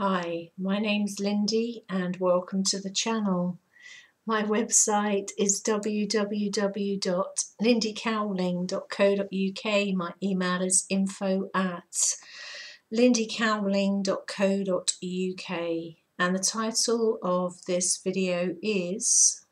Hi, my name's Lindy and welcome to the channel. My website is www.lindycowling.co.uk. My email is info@lindycowling.co.uk, and the title of this video is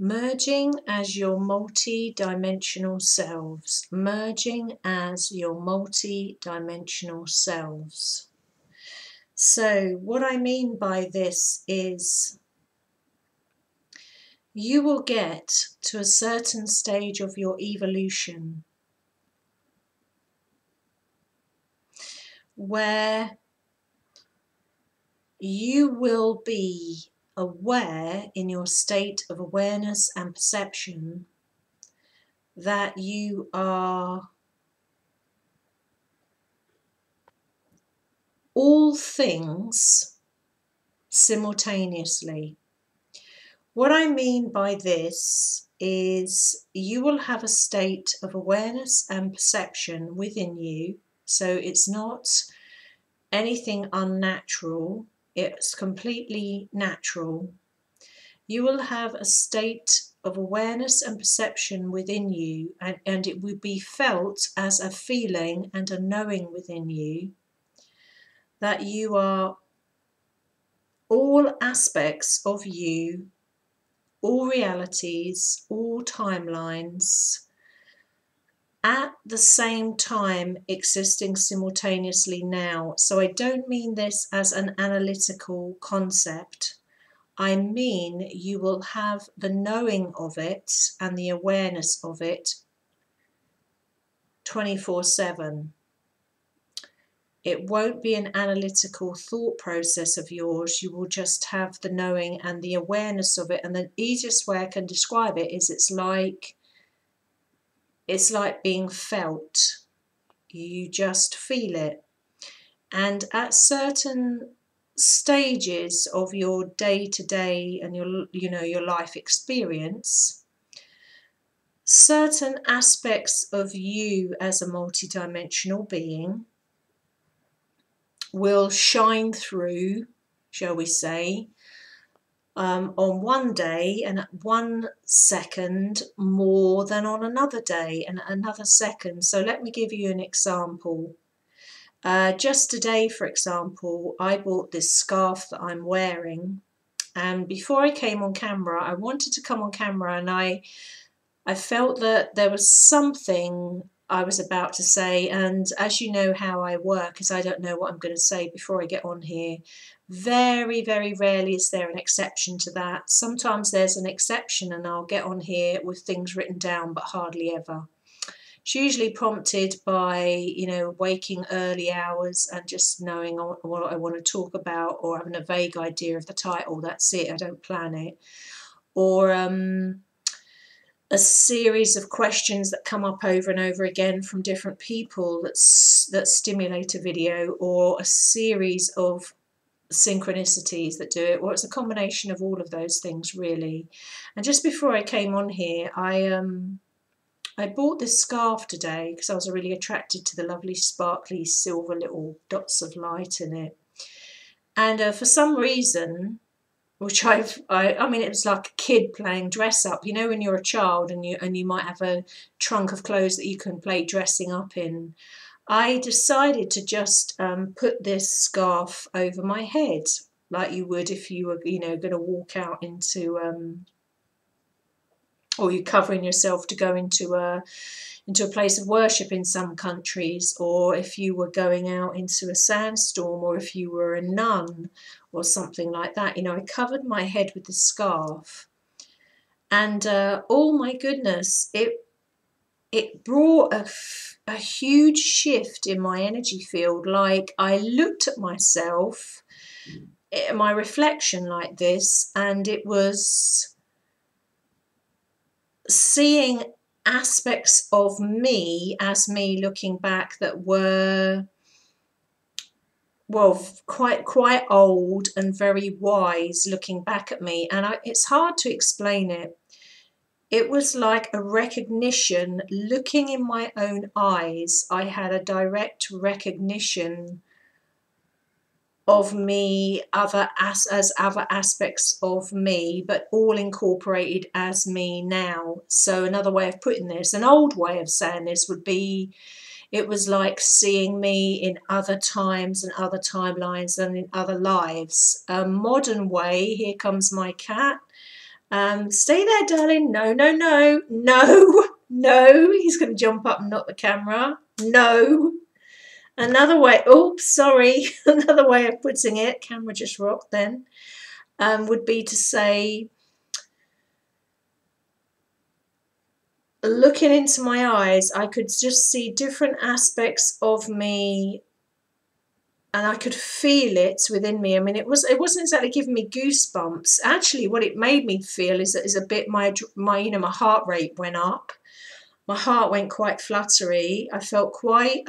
Merging as your multi-dimensional selves. Merging as your multi-dimensional selves. So what I mean by this is you will get to a certain stage of your evolution where you will be aware in your state of awareness and perception that you are all things simultaneously. What I mean by this is you will have a state of awareness and perception within you. So it's not anything unnatural, it's completely natural. You will have a state of awareness and perception within you, and it will be felt as a feeling and a knowing within you that you are all aspects of you, all realities, all timelines, at the same time existing simultaneously now. So I don't mean this as an analytical concept. I mean you will have the knowing of it and the awareness of it 24/7. It won't be an analytical thought process of yours. You will just have the knowing and the awareness of it. And the easiest way I can describe it is it's like being felt. You just feel it. And at certain stages of your day-to-day and your life experience, certain aspects of you as a multidimensional being will shine through, shall we say, on one day and at 1 second more than on another day and another second. So let me give you an example. Just today, for example, I bought this scarf that I'm wearing, and before I came on camera, I wanted to come on camera, and I felt that there was something I was about to say, and as you know how I work is I don't know what I'm going to say before I get on here. Very, very rarely is there an exception to that. Sometimes there's an exception and I'll get on here with things written down, but hardly ever. It's usually prompted by, waking early hours and just knowing what I want to talk about, or having a vague idea of the title. That's it, I don't plan it. Or a series of questions that come up over and over again from different people that stimulate a video, or a series of synchronicities that do it, or it's a combination of all of those things really. And just before I came on here, I bought this scarf today because I was really attracted to the lovely sparkly silver little dots of light in it. And for some reason, which I mean, it was like a kid playing dress up. You know, when you're a child and you might have a trunk of clothes that you can play dressing up in. I decided to just put this scarf over my head, like you would if you were, going to walk out into, or you're covering yourself to go into a place of worship in some countries, or if you were going out into a sandstorm, or if you were a nun or something like that. I covered my head with the scarf, and oh my goodness, it brought a huge shift in my energy field. Like, I looked at myself, my reflection like this, and it was seeing aspects of me as me looking back that were, well, quite old and very wise looking back at me. And it's hard to explain it. it was like a recognition. Looking in my own eyes, I had a direct recognition of me as other aspects of me, but all incorporated as me now. So another way of putting this, an old way of saying this would be, it was like seeing me in other times and other timelines and in other lives. A modern way, here comes my cat. Stay there, darling. No, no, no, no, no. He's going to jump up and knock the camera. No. Another way, oops, sorry. Another way of putting it, camera just rocked then, would be to say, looking into my eyes, I could just see different aspects of me, and I could feel it within me. I mean, it wasn't exactly giving me goosebumps. Actually, what it made me feel is a bit my my heart rate went up. My heart went quite fluttery. I felt quite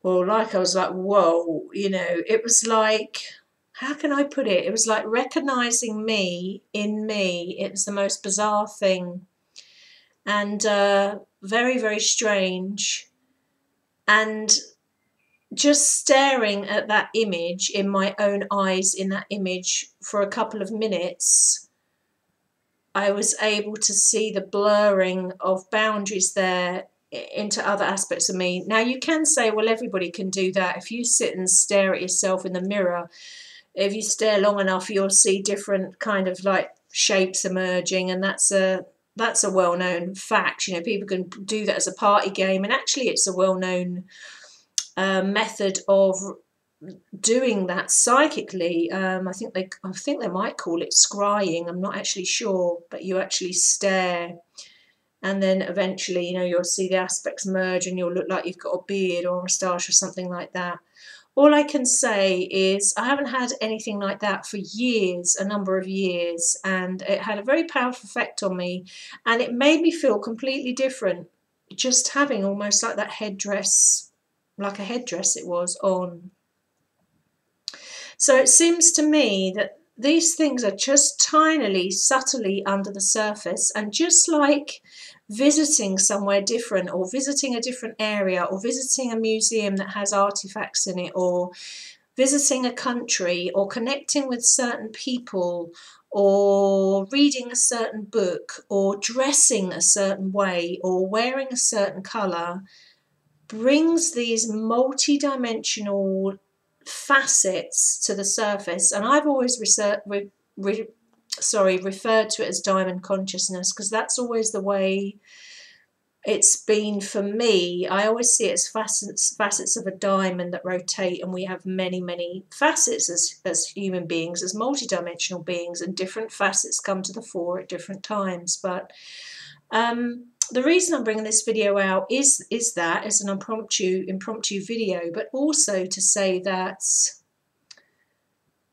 well, like I was like, whoa, it was like, how can I put it? It was like recognizing me in me. It was the most bizarre thing, and very, very strange. And just staring at that image in my own eyes, in that image for a couple of minutes, I was able to see the blurring of boundaries there into other aspects of me. Now you can say, well, everybody can do that. If you sit and stare at yourself in the mirror, if you stare long enough, you'll see different kind of like shapes emerging, and that's a well-known fact. People can do that as a party game, and actually it's a well-known method of doing that psychically. I think they might call it scrying. I'm not actually sure, but you actually stare, and then eventually, you'll see the aspects merge, and you'll look like you've got a beard or a moustache or something like that. All I can say is I haven't had anything like that for years, a number of years, and it had a very powerful effect on me, and it made me feel completely different, just having almost like that headdress, like a headdress it was on. So it seems to me that these things are just tinily, subtly under the surface, and just like visiting somewhere different, or visiting a different area, or visiting a museum that has artifacts in it, or visiting a country, or connecting with certain people, or reading a certain book, or dressing a certain way, or wearing a certain colour, brings these multi-dimensional facets to the surface. And I've always referred to it as diamond consciousness, because that's always the way it's been for me. I always see it as facets of a diamond that rotate, and we have many, many facets as human beings, as multidimensional beings, and different facets come to the fore at different times. But the reason I'm bringing this video out is that as an impromptu video, but also to say that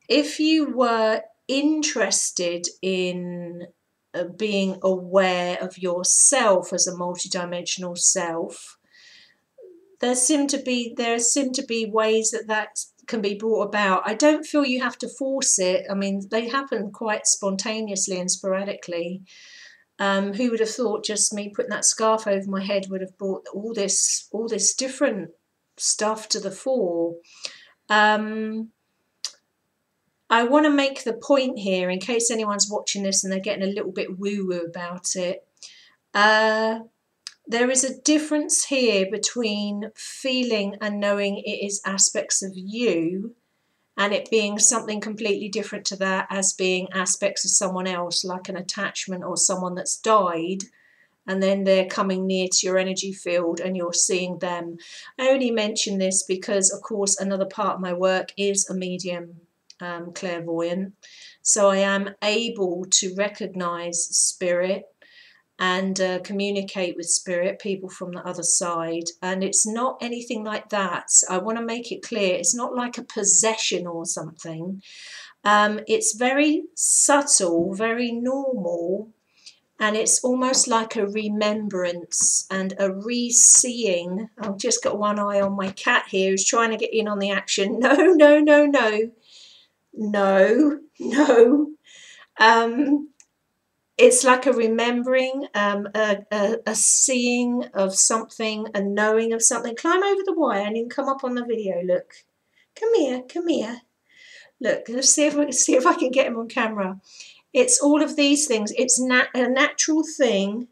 if you were interested in being aware of yourself as a multidimensional self, there seem to be ways that can be brought about. I don't feel you have to force it. I mean, they happen quite spontaneously and sporadically. Who would have thought just me putting that scarf over my head would have brought all this different stuff to the fore? I want to make the point here, in case anyone's watching this and they're getting a little bit woo-woo about it. There is a difference here between feeling and knowing it is aspects of you, and it being something completely different to that as being aspects of someone else, like an attachment or someone that's died, and then they're coming near to your energy field and you're seeing them. I only mention this because, of course, another part of my work is a medium, clairvoyant. So I am able to recognize spirit and communicate with spirit, people from the other side. And it's not anything like that. I want to make it clear. It's not like a possession or something. It's very subtle, very normal, and it's almost like a remembrance and a re-seeing. I've just got one eye on my cat here who's trying to get in on the action. No, no, no, no. No, no. it's like a remembering, a seeing of something, a knowing of something. Climb over the wire and you can come up on the video. Look, come here, come here. Look, let's see if I can get him on camera. It's all of these things. It's a natural thing,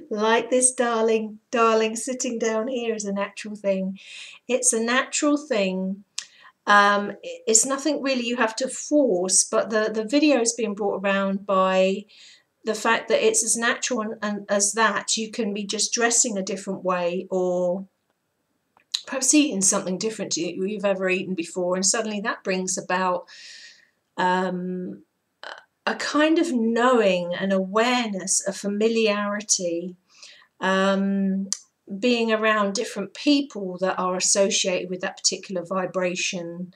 like this darling sitting down here is a natural thing. It's a natural thing. It's nothing really you have to force, but the video is being brought around by the fact that it's as natural and as that you can be just dressing a different way, or perhaps eating something different to you've ever eaten before, and suddenly that brings about a kind of knowing, an awareness, a familiarity, being around different people that are associated with that particular vibration.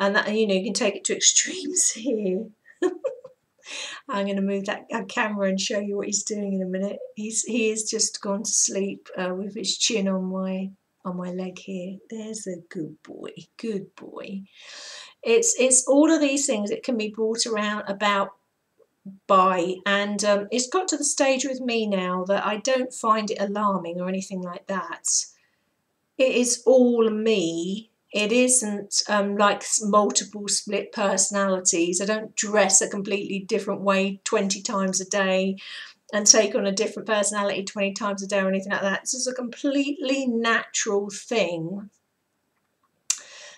And that, you know, you can take it to extremes here. I'm going to move that camera and show you what he's doing in a minute. He has just gone to sleep with his chin on my leg here. There's a good boy, good boy. It's all of these things that can be brought around about by, and it's got to the stage with me now that I don't find it alarming or anything like that. It is all me. It isn't like multiple split personalities. I don't dress a completely different way 20 times a day and take on a different personality 20 times a day or anything like that. This is a completely natural thing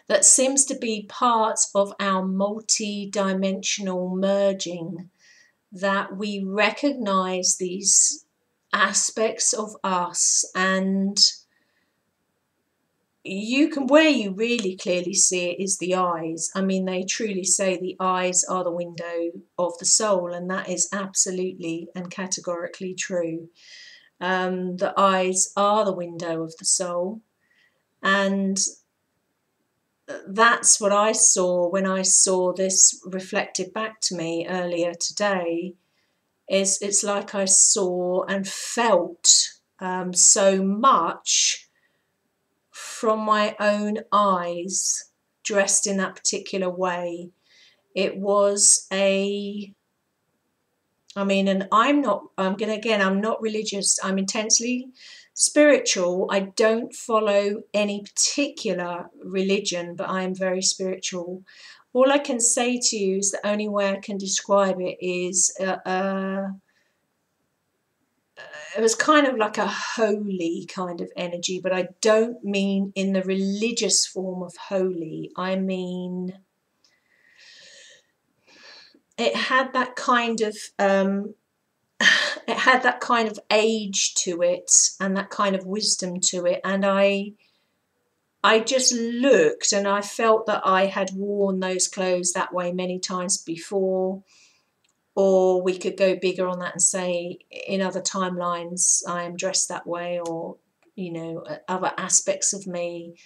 that seems to be part of our multi-dimensional merging, that we recognize these aspects of us. And you can, where you really clearly see it is the eyes. I mean, they truly say the eyes are the window of the soul, and that is absolutely and categorically true. The eyes are the window of the soul, and that's what I saw when I saw this reflected back to me earlier today. It's like I saw and felt so much from my own eyes, dressed in that particular way. It was and I'm not religious. I'm intensely spiritual. I don't follow any particular religion, but I am very spiritual. All I can say to you is the only way I can describe it is it was kind of like a holy kind of energy, but I don't mean in the religious form of holy. I mean, it had that kind of age to it and that kind of wisdom to it. And I just looked and I felt that I had worn those clothes that way many times before. Or we could go bigger on that and say in other timelines I am dressed that way, or, you know, other aspects of me,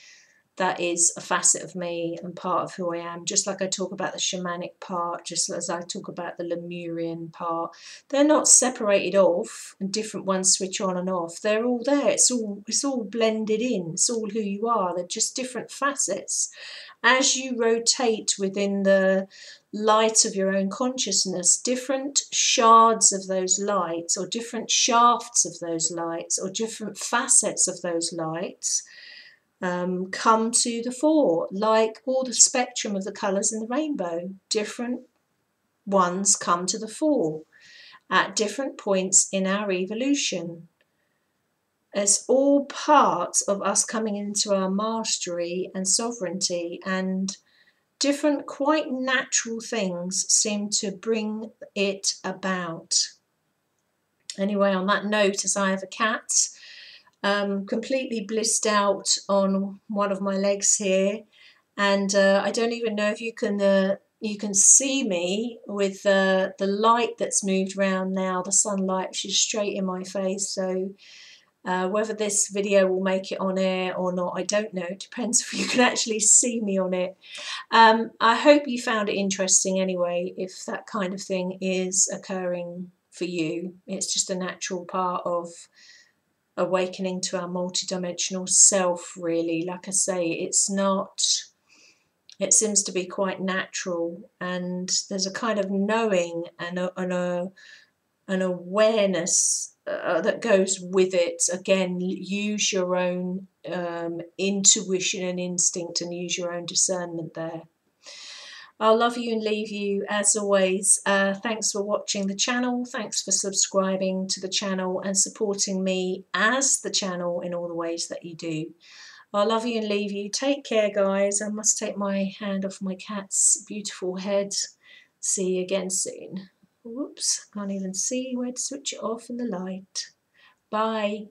that is a facet of me and part of who I am. Just like I talk about the shamanic part, just as I talk about the Lemurian part. They're not separated off and different ones switch on and off. They're all there. It's all blended in. It's all who you are. They're just different facets. As you rotate within the light of your own consciousness, different shards of those lights, or different shafts of those lights, or different facets of those lights come to the fore, like all the spectrum of the colours in the rainbow. Different ones come to the fore at different points in our evolution. It's all part of us coming into our mastery and sovereignty, and different, quite natural things seem to bring it about. Anyway, on that note, as I have a cat completely blissed out on one of my legs here, and I don't even know if you can see me with the light that's moved around now, the sunlight, which is straight in my face. So whether this video will make it on air or not, I don't know. It depends if you can actually see me on it. I hope you found it interesting anyway, if that kind of thing is occurring for you. It's just a natural part of awakening to our multidimensional self, really. Like I say, it's not It seems to be quite natural, and there's a kind of knowing and an awareness that goes with it. Again, use your own intuition and instinct, and use your own discernment there. I'll love you and leave you as always. Thanks for watching the channel. Thanks for subscribing to the channel and supporting me as the channel in all the ways that you do. I'll love you and leave you. Take care, guys. I must take my hand off my cat's beautiful head. See you again soon. Whoops, can't even see where to switch it off in the light. Bye.